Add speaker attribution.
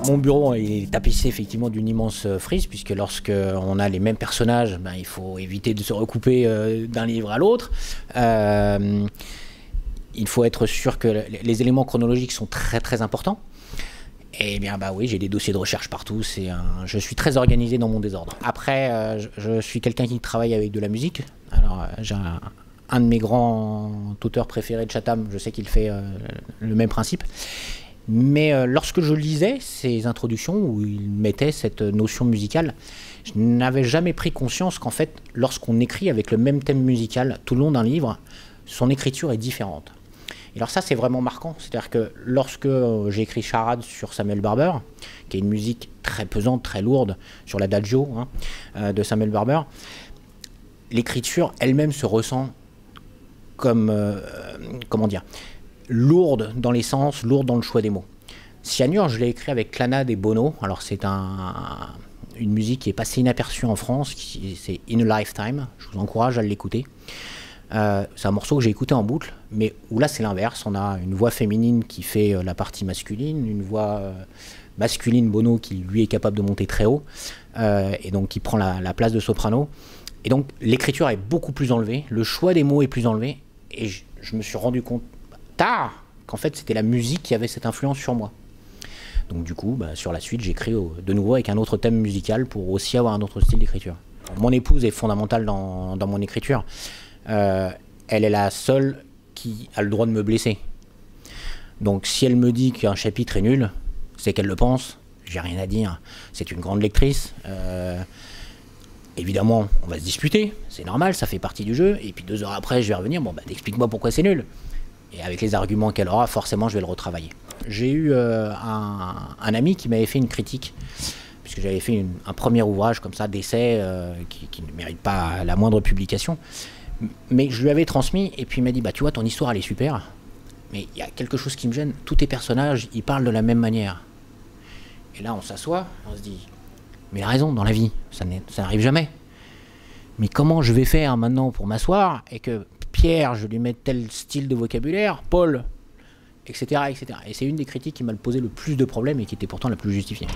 Speaker 1: Mon bureau est tapissé effectivement d'une immense frise, puisque lorsque on a les mêmes personnages, ben, il faut éviter de se recouper d'un livre à l'autre. Il faut être sûr que les éléments chronologiques sont très très importants. Et bien bah oui, j'ai des dossiers de recherche partout, je suis très organisé dans mon désordre. Après, je suis quelqu'un qui travaille avec de la musique. Alors j'ai un de mes grands auteurs préférés de Chatham, je sais qu'il fait le même principe. Mais lorsque je lisais ces introductions où il mettait cette notion musicale, je n'avais jamais pris conscience qu'en fait, lorsqu'on écrit avec le même thème musical tout le long d'un livre, son écriture est différente. Et alors ça, c'est vraiment marquant. C'est-à-dire que lorsque j'ai écrit Charade sur Samuel Barber, qui est une musique très pesante, très lourde, sur l'adagio de Samuel Barber, l'écriture elle-même se ressent comme, comment dire, lourde dans les sens, lourde dans le choix des mots. Cyanure, je l'ai écrit avec Clannad et Bono. Alors c'est une musique qui est passée inaperçue en France, c'est In a Lifetime. Je vous encourage à l'écouter. C'est un morceau que j'ai écouté en boucle, mais où là c'est l'inverse. On a une voix féminine qui fait la partie masculine, une voix masculine, Bono, qui lui est capable de monter très haut, et donc qui prend la place de soprano. Et donc l'écriture est beaucoup plus enlevée, le choix des mots est plus enlevé, et je me suis rendu compte tard qu'en fait c'était la musique qui avait cette influence sur moi. Donc du coup, bah, sur la suite, j'écris de nouveau avec un autre thème musical pour aussi avoir un autre style d'écriture. Mon épouse est fondamentale dans mon écriture. Elle est la seule qui a le droit de me blesser. Donc si elle me dit qu'un chapitre est nul, c'est qu'elle le pense, j'ai rien à dire. C'est une grande lectrice. Évidemment, on va se disputer, c'est normal, ça fait partie du jeu. Et puis 2 heures après, je vais revenir, bon bah explique-moi pourquoi c'est nul. Et avec les arguments qu'elle aura, forcément, je vais le retravailler. J'ai eu un ami qui m'avait fait une critique, puisque j'avais fait un premier ouvrage comme ça, d'essai, qui ne mérite pas la moindre publication. Mais je lui avais transmis, et puis il m'a dit, bah tu vois, ton histoire elle est super, mais il y a quelque chose qui me gêne, tous tes personnages, ils parlent de la même manière. Et là on s'assoit, on se dit, mais il a raison, dans la vie, ça n'arrive jamais. Mais comment je vais faire maintenant pour m'asseoir, et que Pierre, je lui mette tel style de vocabulaire, Paul, etc. etc. Et c'est une des critiques qui m'a posé le plus de problèmes, et qui était pourtant la plus justifiée.